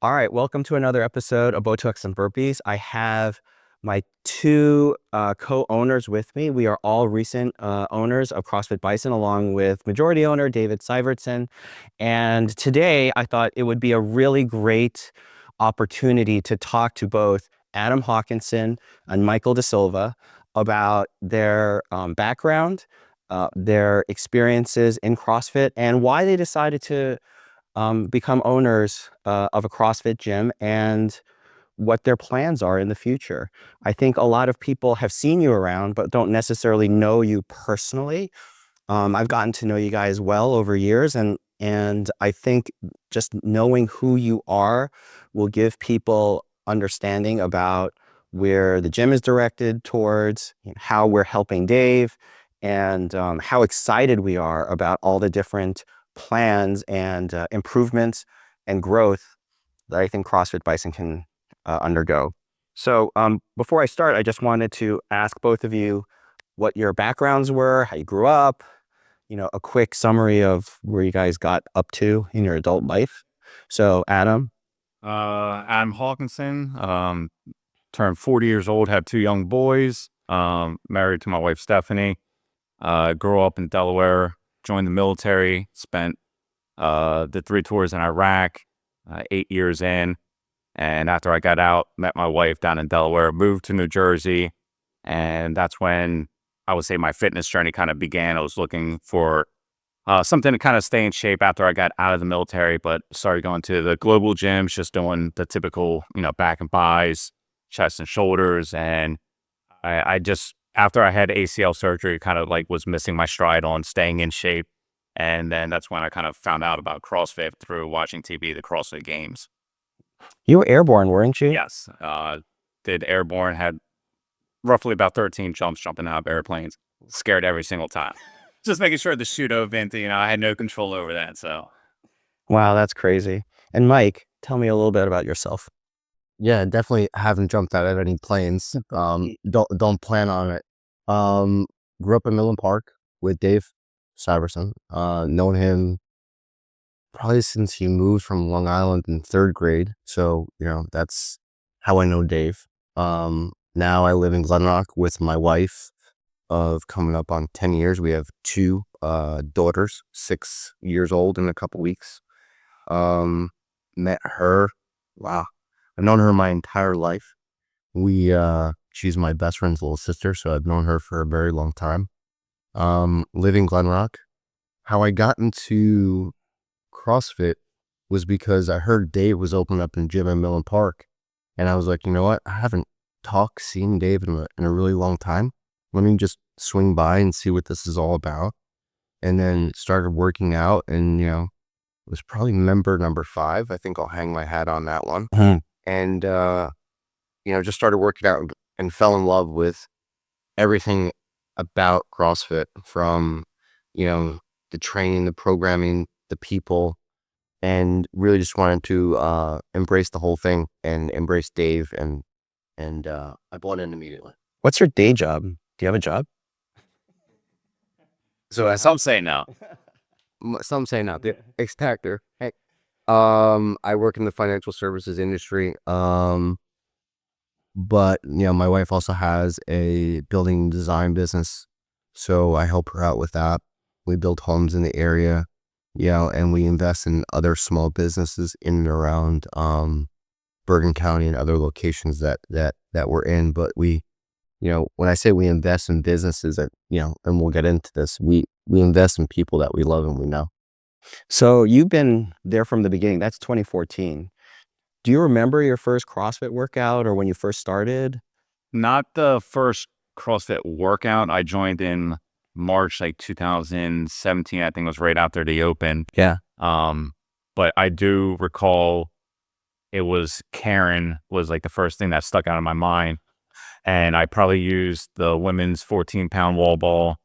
All right, welcome to another episode of Botox and Burpees. I have my two co-owners with me. We are all recent owners of CrossFit Bison, along with majority owner Dave Syvertsen. And today I thought it would be a really great opportunity to talk to both Adam Hawkinson and Michael Dasilva about their background, their experiences in CrossFit, and why they decided to become owners of a CrossFit gym and what their plans are in the future. I think a lot of people have seen you around, but don't necessarily know you personally. I've gotten to know you guys well over years, and I think just knowing who you are will give people understanding about where the gym is directed towards, how we're helping Dave, and how excited we are about all the different plans and improvements and growth that I think CrossFit Bison can undergo. So before I start, I just wanted to ask both of you what your backgrounds were, how you grew up, a quick summary of where you guys got up to in your adult life. So Adam. Adam Hawkinson, turned 40 years old, have two young boys, married to my wife, Stephanie. Grew up in Delaware, joined the military, spent the 3 tours in Iraq, 8 years in. And after I got out, met my wife down in Delaware, moved to New Jersey. And that's when I would say my fitness journey kind of began. I was looking for something to kind of stay in shape after I got out of the military, but started going to the global gyms, just doing the typical, back and buys, chest and shoulders. And I just, after I had ACL surgery, kind of like was missing my stride on staying in shape. And then that's when I kind of found out about CrossFit through watching TV, the CrossFit Games. You were airborne, weren't you? Yes. Did airborne, had roughly about 13 jumps jumping out of airplanes. Scared every single time. Just making sure the chute opened, I had no control over that. So, Wow, that's crazy. And Mike, tell me a little bit about yourself. Yeah, definitely haven't jumped out of any planes. Don't plan on it. Grew up in Millen Park with Dave Syvertsen. Known him probably since he moved from Long Island in 3rd grade. So, that's how I know Dave. Now I live in Glen Rock with my wife of coming up on 10 years. We have 2 daughters, 6 years old in a couple weeks. Met her. Wow. I've known her my entire life. She's my best friend's little sister, so I've known her for a very long time. Live in Glen Rock. How I got into CrossFit was because I heard Dave was opening up in gym in Millen Park, and I was like, you know what? I haven't seen Dave in a really long time. Let me just swing by and see what this is all about. And then started working out, and it was probably member number 5. I think I'll hang my hat on that one. Mm-hmm. And just started working out and fell in love with everything about CrossFit, from the training, the programming, the people, and really just wanted to embrace the whole thing and embrace Dave, and I bought in immediately. What's your day job? Do you have a job? So some say no. Some say no. The X-Factor. Hey, I work in the financial services industry. But my wife also has a building design business, so I help her out with that. We build homes in the area, and we invest in other small businesses in and around Bergen County and other locations that we're in. But we, when I say we invest in businesses, that and we'll get into this, we invest in people that we love and we know. So you've been there from the beginning. That's 2014. Do you remember your first CrossFit workout or when you first started? Not the first CrossFit workout. I joined in March, 2017. I think it was right after the open. Yeah. But I do recall it was Karen was the first thing that stuck out in my mind. And I probably used the women's 14-pound wall ball.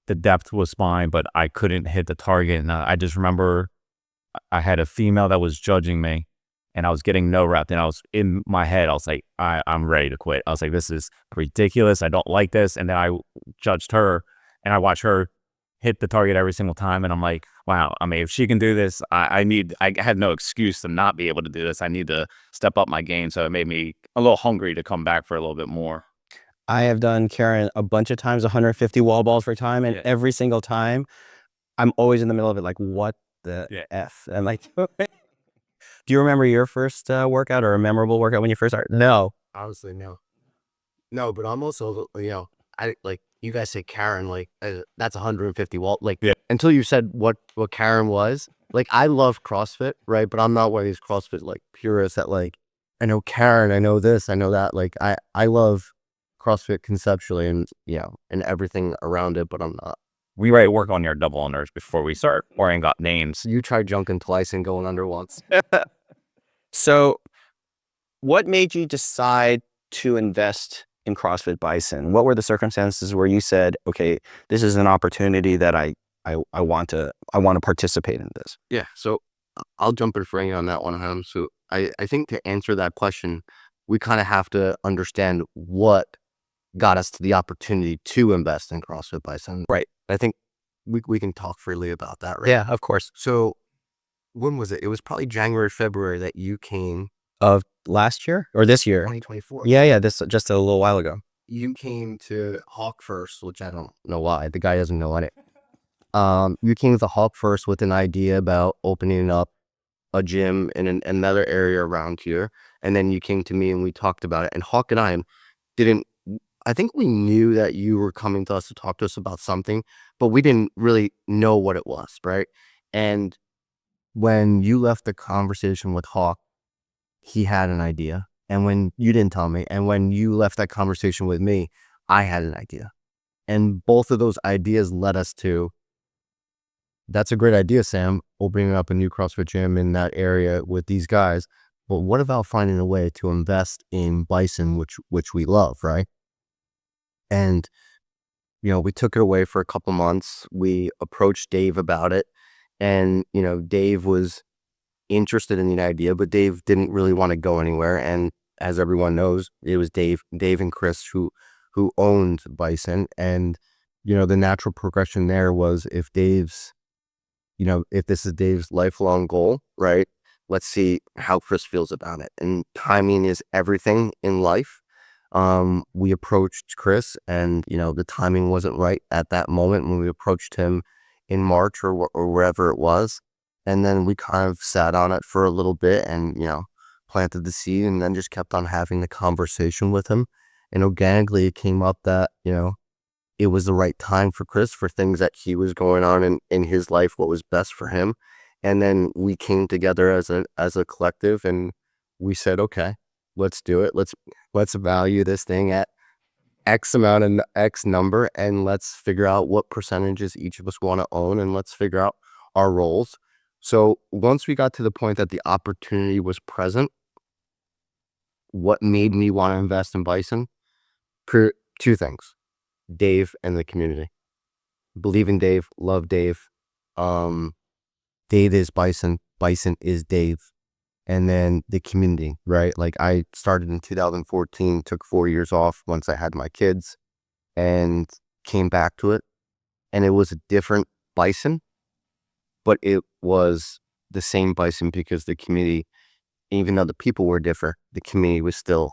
The depth was fine, but I couldn't hit the target. And I just remember I had a female that was judging me, and I was getting no rep. And I was in my head, I was like, I'm ready to quit. I was like, this is ridiculous. I don't like this. And then I judged her, and I watched her hit the target every single time. And I'm like, wow, I mean, if she can do this, I had no excuse to not be able to do this. I need to step up my game. So it made me a little hungry to come back for a little bit more. I have done Karen a bunch of times, 150 wall balls for time, and Yeah. every single time, I'm always in the middle of it, like, what the F? I'm like, do you remember your first workout or a memorable workout when you first started? No. Honestly, no. No, but I'm also, I like you guys say Karen, like that's 150 wall. Like until you said what Karen was, like I love CrossFit, right? But I'm not one of these CrossFit like purists that like I know Karen, I know this, I know that. Like I love CrossFit conceptually and and everything around it, but I'm not. We write work on your double unders before we start worrying about names. You tried junking twice and going under once. So, what made you decide to invest in CrossFit Bison? What were the circumstances where you said, okay, this is an opportunity that I want to participate in this? Yeah, so I'll jump in for you on that one, Ham. So I think to answer that question, we kind of have to understand what got us to the opportunity to invest in CrossFit Bison. Right. I think we can talk freely about that, right? Yeah, of course. So when was it? It was probably January, February that you came. Of last year or this year? 2024. Yeah, this just a little while ago. You came to Hawk First, which I don't know why. The guy doesn't know it. You came to Hawk First with an idea about opening up a gym in another area around here. And then you came to me and we talked about it. And Hawk and I I think we knew that you were coming to us to talk to us about something, but we didn't really know what it was, right? And when you left the conversation with Hawk, he had an idea. And when you didn't tell me, and when you left that conversation with me, I had an idea. And both of those ideas led us to, that's a great idea, Sam, opening up a new CrossFit gym in that area with these guys. But what about finding a way to invest in Bison, which we love, right? And, we took it away for a couple months. We approached Dave about it. And, Dave was interested in the idea, but Dave didn't really want to go anywhere. And as everyone knows, it was Dave and Chris who owned Bison. And, the natural progression there was if this is Dave's lifelong goal, right? Let's see how Chris feels about it. And timing is everything in life. We approached Chris and, the timing wasn't right at that moment when we approached him in March or wherever it was. And then we kind of sat on it for a little bit and, planted the seed and then just kept on having the conversation with him. And organically it came up that, it was the right time for Chris for things that he was going on in his life, what was best for him. And then we came together as a collective and we said, okay, let's do it. Let's value this thing at X amount and X number, and let's figure out what percentages each of us want to own, and let's figure out our roles. So once we got to the point that the opportunity was present, what made me want to invest in Bison? Two things: Dave and the community. Believe in Dave, love Dave. Dave is Bison, Bison is Dave. And then the community, right? Like I started in 2014, took 4 years off once I had my kids and came back to it. And it was a different Bison, but it was the same Bison because the community, even though the people were different, the community was still,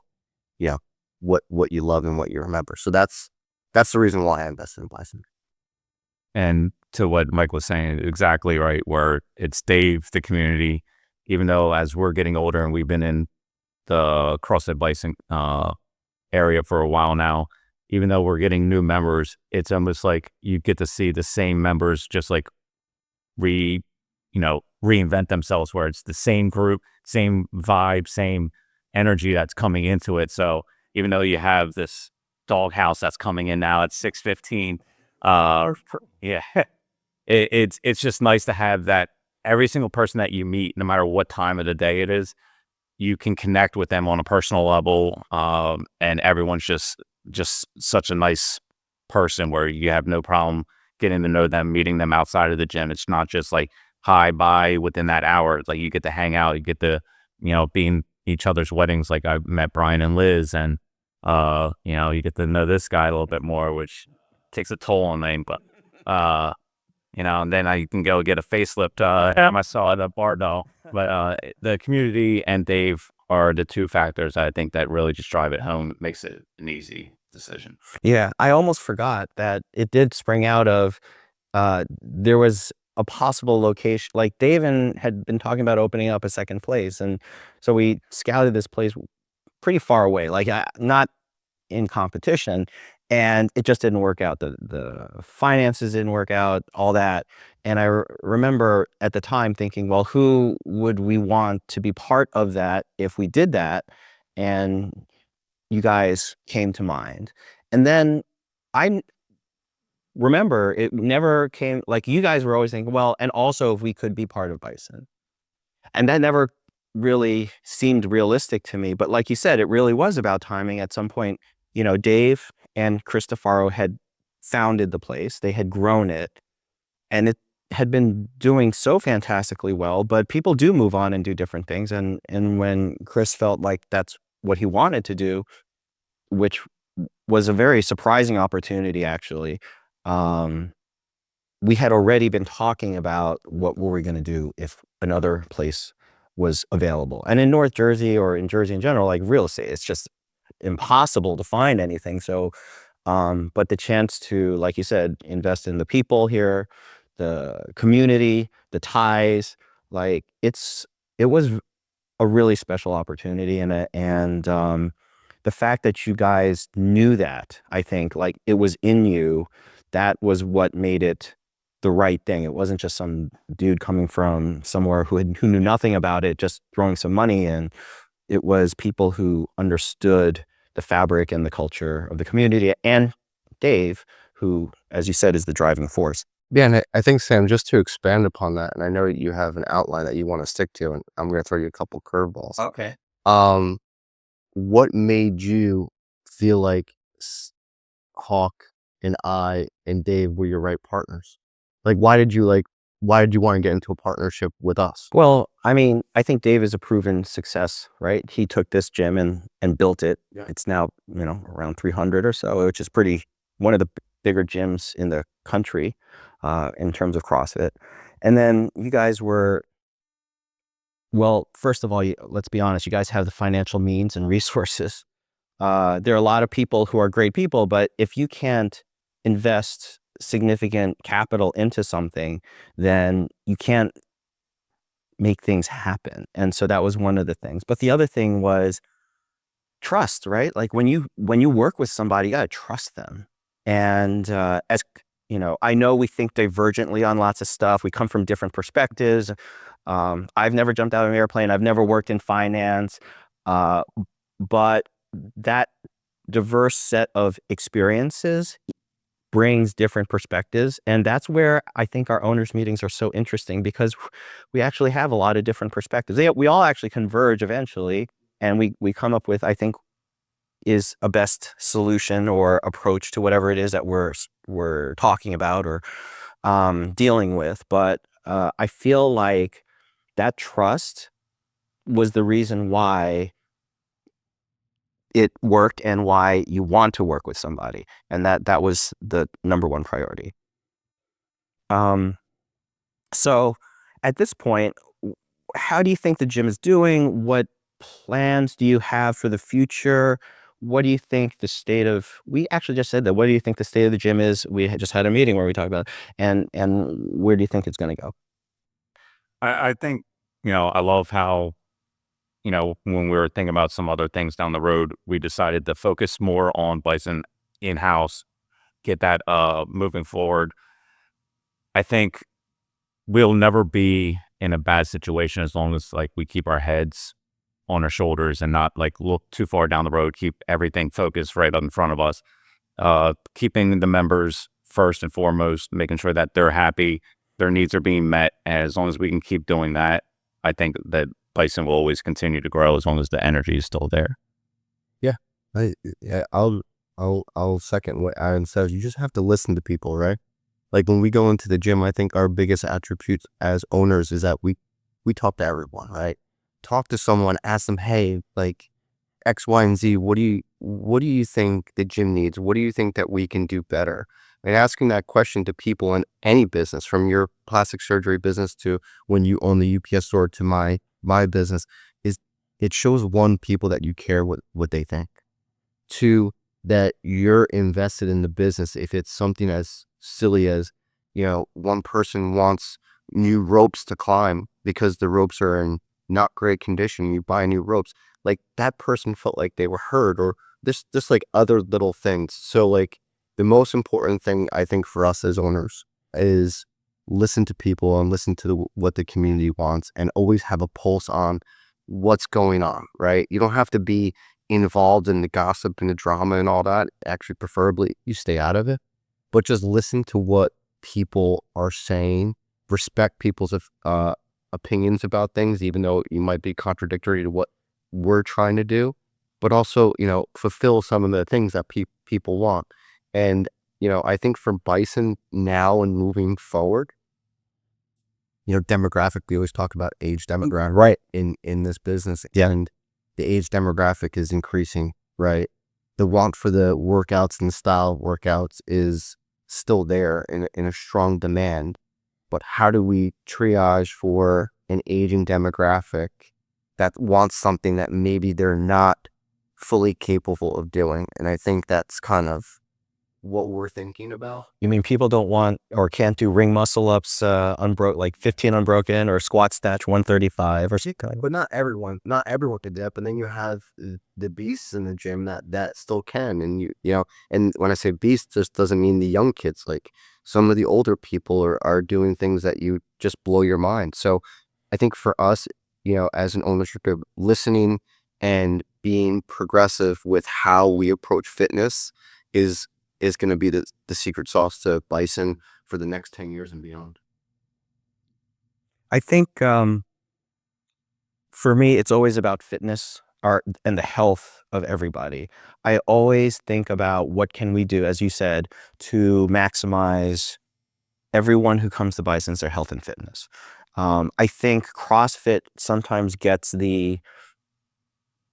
what you love and what you remember. So that's the reason why I invested in Bison. And to what Mike was saying, exactly right, where it's Dave, the community, even though as we're getting older and we've been in the CrossFit Bison area for a while now, even though we're getting new members, it's almost like you get to see the same members just like reinvent themselves, where it's the same group, same vibe, same energy that's coming into it. So even though you have this doghouse that's coming in now at 6:15, it's just nice to have that. Every single person that you meet, no matter what time of the day it is, you can connect with them on a personal level, and everyone's just such a nice person where you have no problem getting to know them, meeting them outside of the gym. It's not just like hi, bye within that hour. It's like you get to hang out, you get to, be in each other's weddings. Like I met Brian and Liz, and you get to know this guy a little bit more, which takes a toll on them. But and then I can go get a facelift I saw at a bar though. But the community and Dave are the two factors I think that really just drive it home. It makes it an easy decision. Yeah, I almost forgot that it did spring out of there was a possible location. Like Dave had been talking about opening up a second place, and so we scouted this place pretty far away, like not in competition, and it just didn't work out. The finances didn't work out, all that. And I remember at the time thinking, well, who would we want to be part of that if we did that? And you guys came to mind. And then I remember it never came, like you guys were always thinking, well, and also if we could be part of Bison. And that never really seemed realistic to me. But like you said, it really was about timing. At some point, Dave and Cristofaro had founded the place. They had grown it, and it had been doing so fantastically well. But people do move on and do different things. And when Chris felt like that's what he wanted to do, which was a very surprising opportunity, actually, we had already been talking about what were we going to do if another place was available. And in North Jersey, or in Jersey in general, like real estate, it's just impossible to find anything. So, but the chance to, like you said, invest in the people here, the community, the ties, like it was a really special opportunity. And the fact that you guys knew that, I think, like it was in you, that was what made it the right thing. It wasn't just some dude coming from somewhere who knew nothing about it, just throwing some money in. It was people who understood the fabric and the culture of the community, and Dave, who, as you said, is the driving force. Yeah, and I think, Sam, just to expand upon that, and I know you have an outline that you want to stick to, and I'm going to throw you a couple curveballs. Okay. What made you feel like Hawk and I and Dave were your right partners? Like, why did you want to get into a partnership with us? Well, I mean, I think Dave is a proven success, right? He took this gym and built it. Yeah. It's now, around 300 or so, which is one of the bigger gyms in the country in terms of CrossFit. And then you guys were, well, first of all, let's be honest, you guys have the financial means and resources. There are a lot of people who are great people, but if you can't invest significant capital into something, then you can't make things happen. And so that was one of the things. But the other thing was trust, right? Like when you work with somebody, you got to trust them. And as I know we think divergently on lots of stuff. We come from different perspectives. I've never jumped out of an airplane. I've never worked in finance. But that diverse set of experiences brings different perspectives. And that's where I think our owners' meetings are so interesting, because we actually have a lot of different perspectives. We all actually converge eventually, and we come up with, I think, is a best solution or approach to whatever it is that we're talking about or dealing with. But I feel like that trust was the reason why it worked and why you want to work with somebody. And that was the number one priority. So at this point, how do you think the gym is doing? What plans do you have for the future? What do you think the state of, we actually just said that, what do you think the state of the gym is? We just had a meeting where we talked about it. And where do you think it's going to go? I think, I love how, when we were thinking about some other things down the road, we decided to focus more on Bison in-house, get that moving forward. I think we'll never be in a bad situation as long as we keep our heads on our shoulders and not look too far down the road, keep everything focused right in front of us. Keeping the members first and foremost, making sure that they're happy, their needs are being met. And as long as we can keep doing that, I think that Bison will always continue to grow as long as the energy is still there. Yeah, I'll second what Aaron says. You just have to listen to people, right? Like when we go into the gym, I think our biggest attributes as owners is that we talk to everyone, right? Talk to someone, ask them, hey, like X, Y, and Z, what do you think the gym needs? What do you think that we can do better? And asking that question to people in any business, from your plastic surgery business to when you own the UPS store to my business, is it shows, one, people that you care what they think. Two, that you're invested in the business. If it's something as silly as, one person wants new ropes to climb because the ropes are in not great condition, you buy new ropes, like that person felt like they were heard, or this like other little things. So like the most important thing I think for us as owners is listen to people and listen to what the community wants, and always have a pulse on what's going on, right? You don't have to be involved in the gossip and the drama and all that. Actually, preferably you stay out of it, but just listen to what people are saying, respect people's opinions about things, even though you might be contradictory to what we're trying to do, but also, fulfill some of the things that people want. And, I think for Bison now and moving forward, demographic, we always talk about age demographic, right? In this business. Yeah. And the age demographic is increasing, right? The want for the workouts and style of workouts is still there in a strong demand. But how do we triage for an aging demographic that wants something that maybe they're not fully capable of doing? And I think that's kind of what we're thinking about. You mean people don't want or can't do ring muscle ups, like 15 unbroken, or squat snatch 135 or something? But not everyone can do that. But then you have the beasts in the gym that still can. And and when I say beast, just doesn't mean the young kids. Like some of the older people are doing things that you just blow your mind. So I think for us, as an ownership group, listening and being progressive with how we approach fitness is going to be the secret sauce to Bison for the next 10 years and beyond. I think for me, it's always about fitness and the health of everybody. I always think about what can we do, as you said, to maximize everyone who comes to Bison's, their health and fitness. I think CrossFit sometimes gets the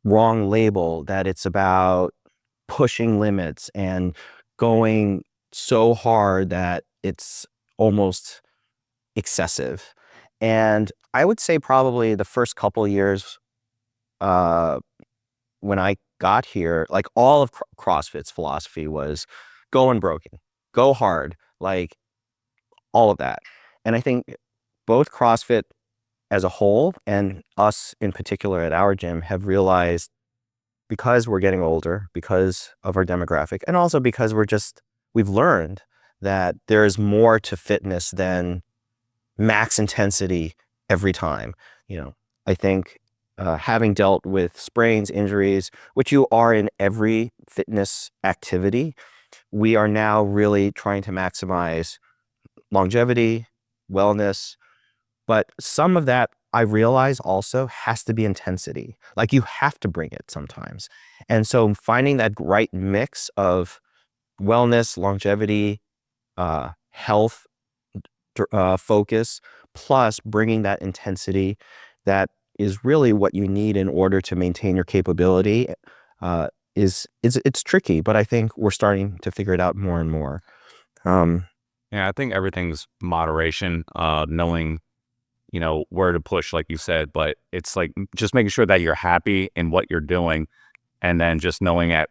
wrong label that it's about pushing limits and going so hard that it's almost excessive. And I would say probably the first couple of years when I got here, like all of CrossFit's philosophy was go unbroken, go hard, like all of that. And I think both CrossFit as a whole and us in particular at our gym have realized, because we're getting older, because of our demographic, and also because we've learned that there's more to fitness than max intensity every time. I think having dealt with sprains, injuries, which you are in every fitness activity, we are now really trying to maximize longevity, wellness. But some of that, I realize, also has to be intensity. Like you have to bring it sometimes. And so finding that right mix of wellness, longevity, health, focus, plus bringing that intensity, that is really what you need in order to maintain your capability, it's tricky, but I think we're starting to figure it out more and more. Yeah, I think everything's moderation, knowing, where to push, like you said, but it's like just making sure that you're happy in what you're doing. And then just knowing at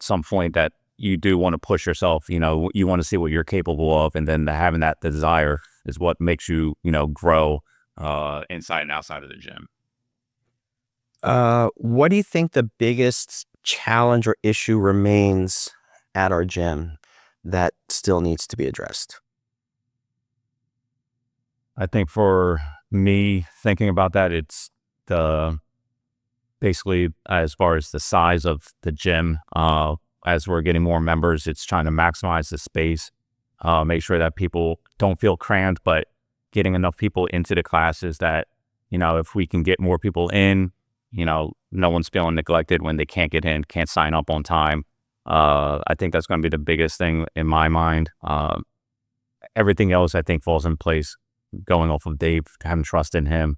some point that you do want to push yourself, you want to see what you're capable of. And then having that desire is what makes you, grow, inside and outside of the gym. What do you think the biggest challenge or issue remains at our gym that still needs to be addressed? I think for me, thinking about that, it's basically as far as the size of the gym, as we're getting more members, it's trying to maximize the space, make sure that people don't feel cramped, but getting enough people into the classes that, if we can get more people in, no one's feeling neglected when they can't get in, can't sign up on time. I think that's going to be the biggest thing in my mind. Everything else, I think, falls in place going off of Dave, having trust in him.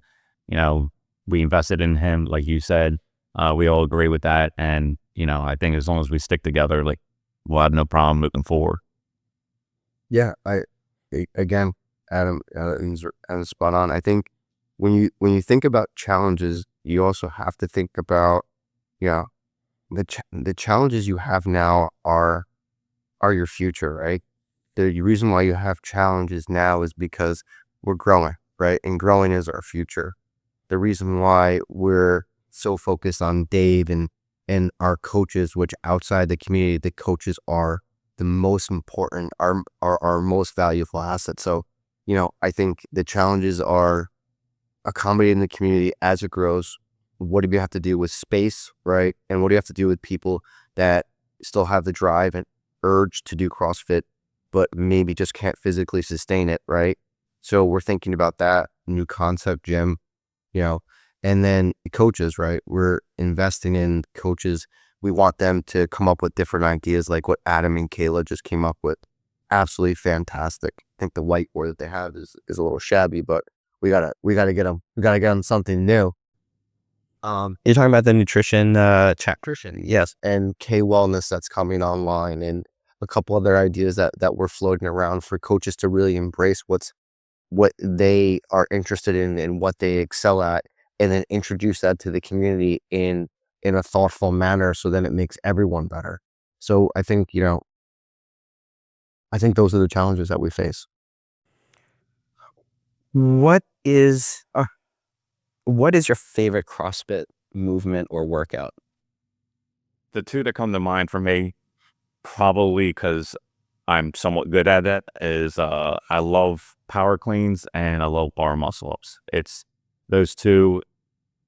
We invested in him, like you said. We all agree with that. And, I think as long as we stick together, like, we'll have no problem moving forward. Yeah, again, Adam's spot on. I think when you think about challenges, you also have to think about, you know, the challenges you have now are your future, right? The reason why you have challenges now is because we're growing, right? And growing is our future. The reason why we're so focused on Dave and our coaches, which outside the community, the coaches are the most important, our most valuable asset. So, I think the challenges are accommodating the community as it grows. What do you have to do with space, right? And what do you have to do with people that still have the drive and urge to do CrossFit, but maybe just can't physically sustain it, right? So we're thinking about that new concept gym, and then coaches, right? We're investing in coaches. We want them to come up with different ideas like what Adam and Kayla just came up with. Absolutely fantastic. I think the whiteboard that they have is a little shabby, but we gotta get them something new. You're talking about the nutrition chapter? Yes. And K Wellness that's coming online, and a couple other ideas that we're floating around for coaches to really embrace what they are interested in and what they excel at, and then introduce that to the community in a thoughtful manner, so then it makes everyone better. So I think those are the challenges that we face. What is your favorite CrossFit movement or workout? The two that come to mind for me, probably because I'm somewhat good at it, is I love power cleans and I love bar muscle ups. It's those two.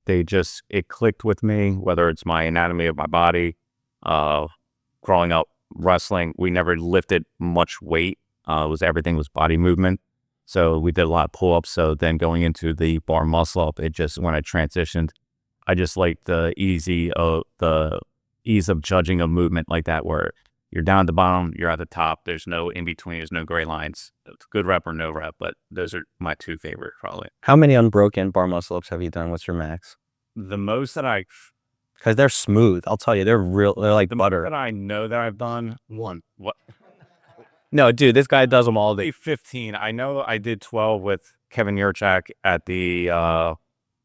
It clicked with me, whether it's my anatomy of my body. Growing up wrestling, we never lifted much weight. Everything was body movement. So we did a lot of pull-ups. So then going into the bar muscle up, when I transitioned, I just like the ease of judging a movement like that, where you're down at the bottom, you're at the top. There's no in between. There's no gray lines. It's good rep or no rep, but those are my two favorite probably. How many unbroken bar muscle ups have you done? What's your max? The most that Because they're smooth. I'll tell you, they're like butter. that I know that I've done, One. what? No, dude, this guy does them all day. 15. I know I did 12 with Kevin Yurchak at the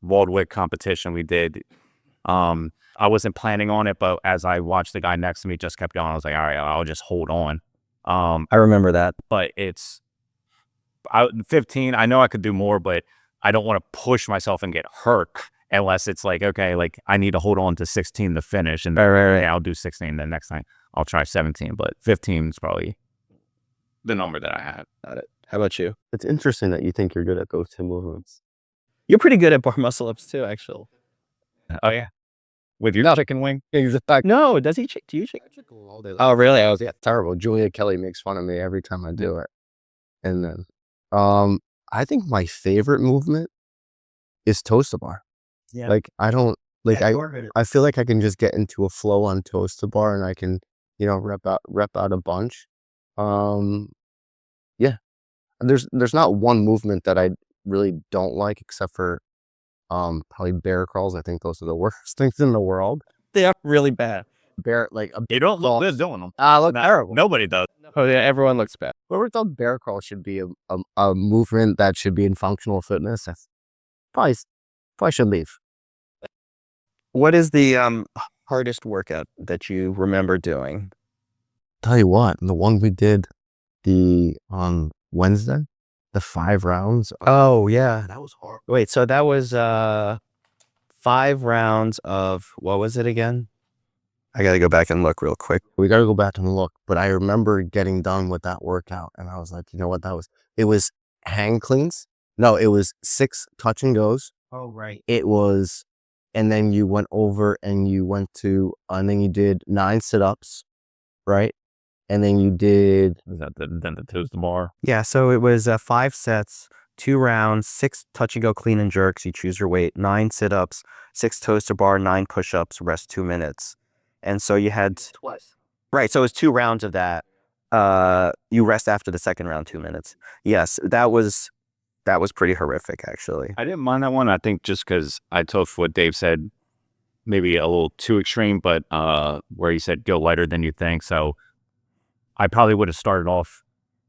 Waldwick competition we did. I wasn't planning on it, but as I watched the guy next to me just kept going, I was like, all right, I'll just hold on. I remember that. But 15, I know I could do more, but I don't want to push myself and get hurt unless it's like, okay, like I need to hold on to 16 to finish. And Right. I'll do 16. Then next time I'll try 17, but 15 is probably the number that I had. Got it. How about you? It's interesting that you think you're good at those two movements. You're pretty good at bar muscle ups too, actually. Oh, yeah. With your chicken wing? No, does he? Do you? All day long. Oh, really? I was. Yeah, terrible. Julia Kelly makes fun of me every time I do it. And then, I think my favorite movement is toes to bar. Yeah. Like I don't like I feel like I can just get into a flow on toes to bar, and I can rep out a bunch. Yeah. And there's not one movement that I really don't like, except for probably bear crawls. I think those are the worst things in the world. They are really bad. Bear like a You don't look good doing them. look terrible. Nobody does. Oh yeah, everyone looks bad. Whoever thought bear crawl should be a movement that should be in functional fitness, that's probably should leave. What is the hardest workout that you remember doing? Tell you what, the one we did on Wednesday, the 5 rounds. Oh yeah. That was hard. Wait, so that was 5 rounds of what was it again? I gotta go back and look real quick. We got to go back and look, but I remember getting done with that workout, and I was like, you know what, it was hang cleans. No, it was 6 touch and goes. Oh right. It was, and then you went over and and then you did 9 sit-ups, right? And then you did, Is that then the toes to bar? Yeah, so it was 5 sets, 2 rounds, 6 touch and go clean and jerks. You choose your weight. 9 sit-ups, 6 toes to bar, 9 push-ups. Rest 2 minutes. And so you had twice. Right, so it was 2 rounds of that. You rest after the second round 2 minutes. Yes, that was pretty horrific, actually. I didn't mind that one. I think just because I took what Dave said, maybe a little too extreme, but where he said go lighter than you think. So I probably would have started off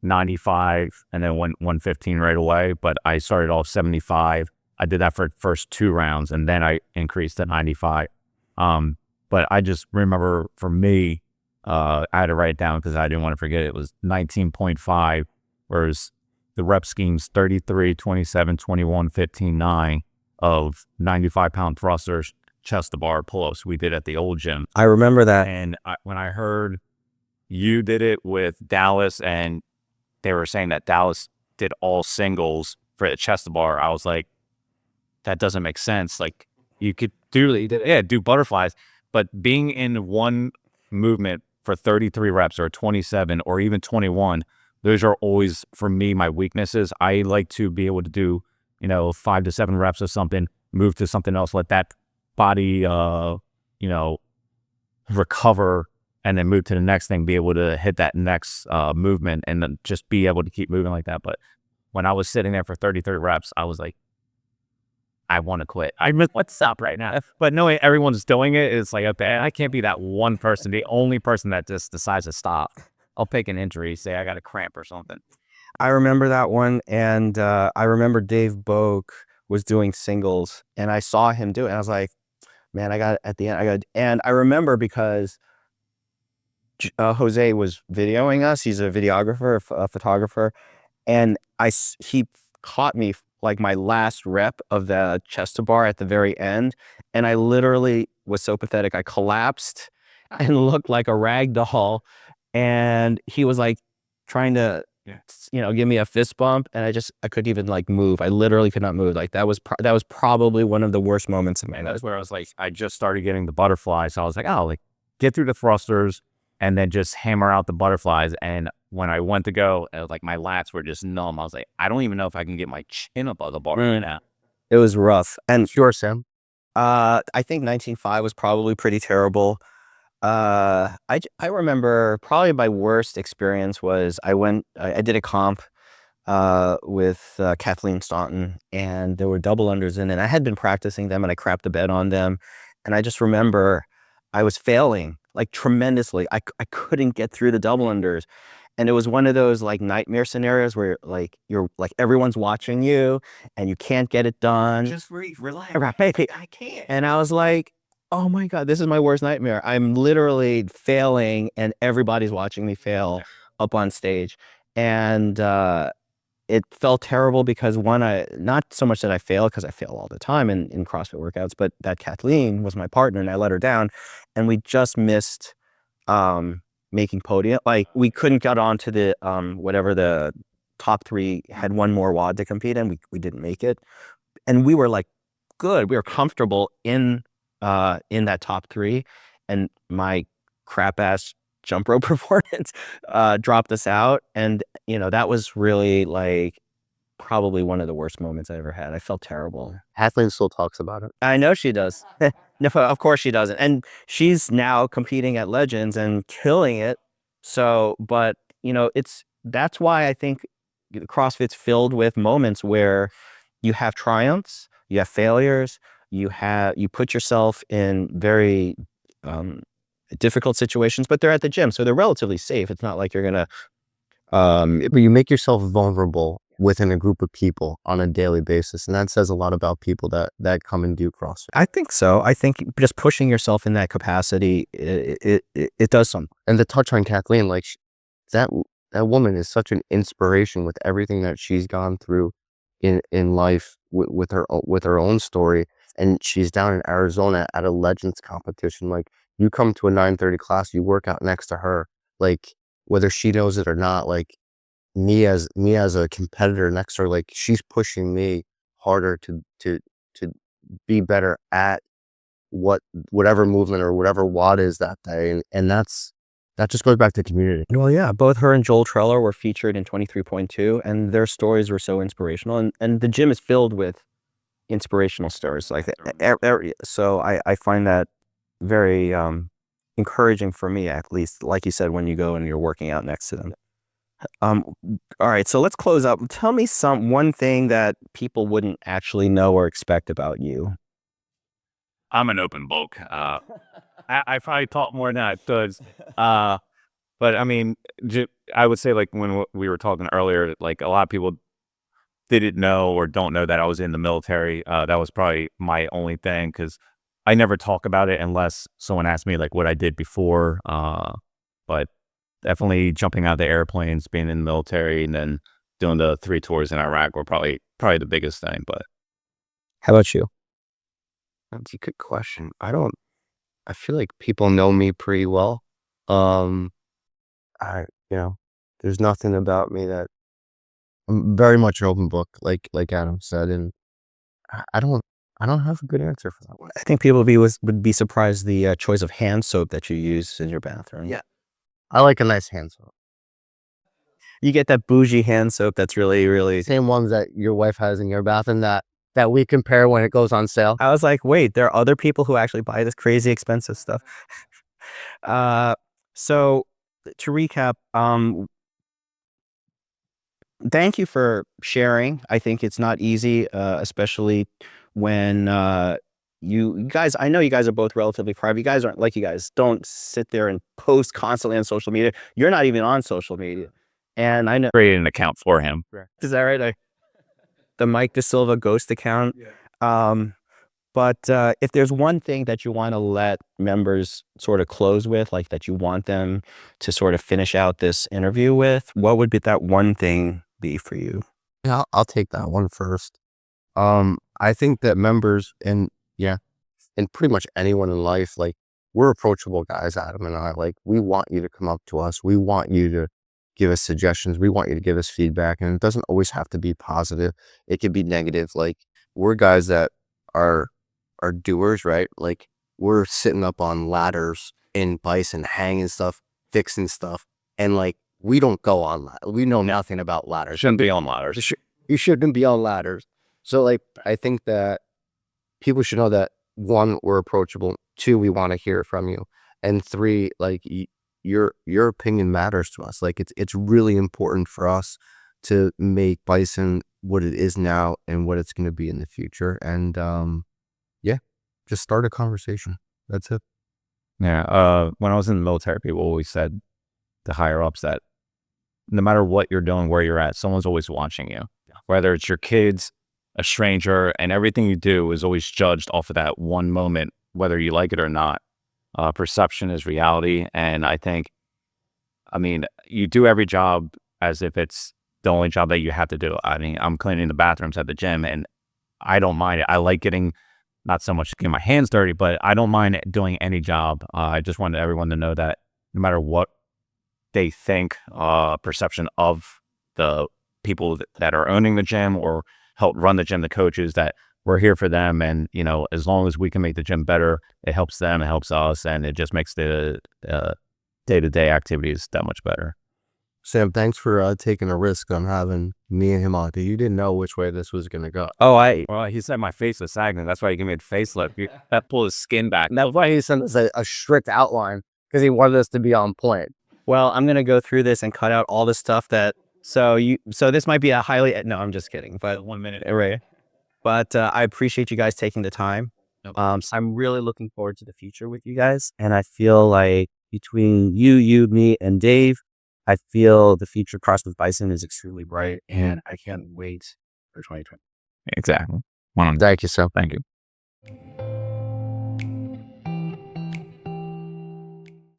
95 and then went 115 right away. But I started off 75. I did that for the first 2 rounds and then I increased to 95. But I just remember for me, I had to write it down because I didn't want to forget it. It was 19.5, whereas the rep scheme's 33, 27, 21, 15, 9 of 95-pound thrusters, chest to bar pull-ups we did at the old gym. I remember that. And when I heard you did it with Dallas and they were saying that Dallas did all singles for the chest to bar, I was like, that doesn't make sense. Like you could do butterflies, but being in one movement for 33 reps or 27 or even 21, those are always, for me, my weaknesses. I like to be able to do, 5 to 7 reps of something, move to something else, let that body, recover, and then move to the next thing, be able to hit that next movement and then just be able to keep moving like that. But when I was sitting there for 33 reps, I was like, I want to quit. What's up right now? But knowing everyone's doing it, it's like, okay, I can't be that one person, the only person that just decides to stop. I'll pick an injury, say I got a cramp or something. I remember that one, and I remember Dave Boak was doing singles, and I saw him do it, and I was like, man, and I remember because Jose was videoing us. He's a videographer, a photographer, and he caught me like my last rep of the chest to bar at the very end, and I literally was so pathetic. I collapsed and looked like a rag doll, and he was like trying to give me a fist bump, and I couldn't even like move. I literally could not move. Like that was probably one of the worst moments of my life. That's where I was like, I just started getting the butterflies, so I was like, oh, like get through the thrusters and then just hammer out the butterflies. And when I went to go, like my lats were just numb. I was like, I don't even know if I can get my chin above the bar right now. It was rough. And Sure, Sam. I think 19.5 was probably pretty terrible. I remember probably my worst experience was I did a comp with Kathleen Staunton, and there were double unders in it. I had been practicing them and I crapped the bed on them. And I just remember I was failing like tremendously. I couldn't get through the double unders. And it was one of those like nightmare scenarios where like you're like everyone's watching you and you can't get it done. Just relax. I can't. And I was like, oh my God, this is my worst nightmare. I'm literally failing and everybody's watching me fail up on stage. And it felt terrible because not so much that I failed, because I fail all the time in CrossFit workouts, but that Kathleen was my partner and I let her down, and we just missed making podium. Like we couldn't get on to the whatever the top 3 had one more WOD to compete in. We didn't make it, and we were like good. We were comfortable in that top 3, and my crap ass jump rope performance dropped us out. And that was really like probably one of the worst moments I ever had. I felt terrible. Kathleen still talks about it. I know she does. No, of course she doesn't. And she's now competing at Legends and killing it. So, but that's why I think CrossFit's filled with moments where you have triumphs, you have failures, you put yourself in very difficult situations, but they're at the gym, so they're relatively safe. It's not like you're gonna But you make yourself vulnerable within a group of people on a daily basis, and that says a lot about people that come and do CrossFit. I think so. I think just pushing yourself in that capacity, it does something. And to touch on Kathleen, like that woman is such an inspiration with everything that she's gone through in life with her own story. And she's down in Arizona at a Legends competition. Like you come to a 9:30 class, you work out next to her, like whether she knows it or not. Like me as a competitor next to her, like she's pushing me harder to be better at whatever movement or whatever WOD is that day. And that just goes back to community. Well, yeah, both her and Joel Treller were featured in 23.2, and their stories were so inspirational. And the gym is filled with inspirational stories like that. So I find that very encouraging for me, at least, like you said, when you go and you're working out next to them. All right, so let's close up. Tell me one thing that people wouldn't actually know or expect about you. I'm an open book. I probably talk more than I should. But I mean, I would say like when we were talking earlier, like a lot of people didn't know or don't know that I was in the military. That was probably my only thing because I never talk about it unless someone asked me like what I did before. But definitely jumping out of the airplanes, being in the military, and then doing the 3 tours in Iraq were probably the biggest thing. But How about you? That's a good question. I feel like people know me pretty well. Um, there's nothing about me that I'm very much an open book, like Adam said, and I don't have a good answer for that one. I think people would be surprised the choice of hand soap that you use in your bathroom. Yeah. I like a nice hand soap. You get that bougie hand soap that's really, really. Same ones that your wife has in your bathroom that we compare when it goes on sale. I was like, wait, there are other people who actually buy this crazy expensive stuff. So to recap, thank you for sharing. I think it's not easy, especially when you guys, I know you guys are both relatively private. You guys aren't like, you guys don't sit there and post constantly on social media. You're not even on social media. And I know. created an account for him. Is that right? The Mike Dasilva ghost account. But if there's one thing that you want to let members sort of close with, like that you want them to sort of finish out this interview with, what would be that one thing be for you? Yeah, I'll take that one first. I think that members and pretty much anyone in life, like we're approachable guys, Adam and I. Like we want you to come up to us. We want you to give us suggestions. We want you to give us feedback, and it doesn't always have to be positive. It could be negative. Like we're guys that are doers, right? Like we're sitting up on ladders in Bison, hanging stuff, fixing stuff, and like we don't go on ladders. We know nothing about ladders. Shouldn't be on ladders. You shouldn't be on ladders. So like I think that people should know that 1, we're approachable. 2, we want to hear from you, and 3, like your opinion matters to us. Like it's really important for us to make Bison what it is now and what it's going to be in the future. And just start a conversation. That's it. Yeah. When I was in the military, people always said, the higher ups, that no matter what you're doing, where you're at, someone's always watching you. Whether it's your kids, a stranger, and everything you do is always judged off of that one moment, whether you like it or not. Perception is reality. And I think, I mean, you do every job as if it's the only job that you have to do. I mean, I'm cleaning the bathrooms at the gym and I don't mind it. I like getting, not so much getting my hands dirty, but I don't mind doing any job. I just wanted everyone to know that no matter what they think, perception of the people that are owning the gym or help run the gym, the coaches, that we're here for them. And, you know, as long as we can make the gym better, it helps them, it helps us, and it just makes the day-to-day activities that much better. Sam, thanks for taking a risk on having me and him on. You didn't know which way this was going to go. Oh, Well, he said my face was sagging. That's why he gave me a facelift. That pulled his skin back. And that's why he sent us a strict outline, because he wanted us to be on point. well, I'm going to go through this and cut out all the stuff that, so this might be a highly, no, I'm just kidding, but 1 minute. right. But I appreciate you guys taking the time. So I'm really looking forward to the future with you guys. And I feel like between you, me, and Dave, I feel the future CrossFit Bison is extremely bright, and I can't wait for 2020. Exactly. Thank you, Sam. Thank you.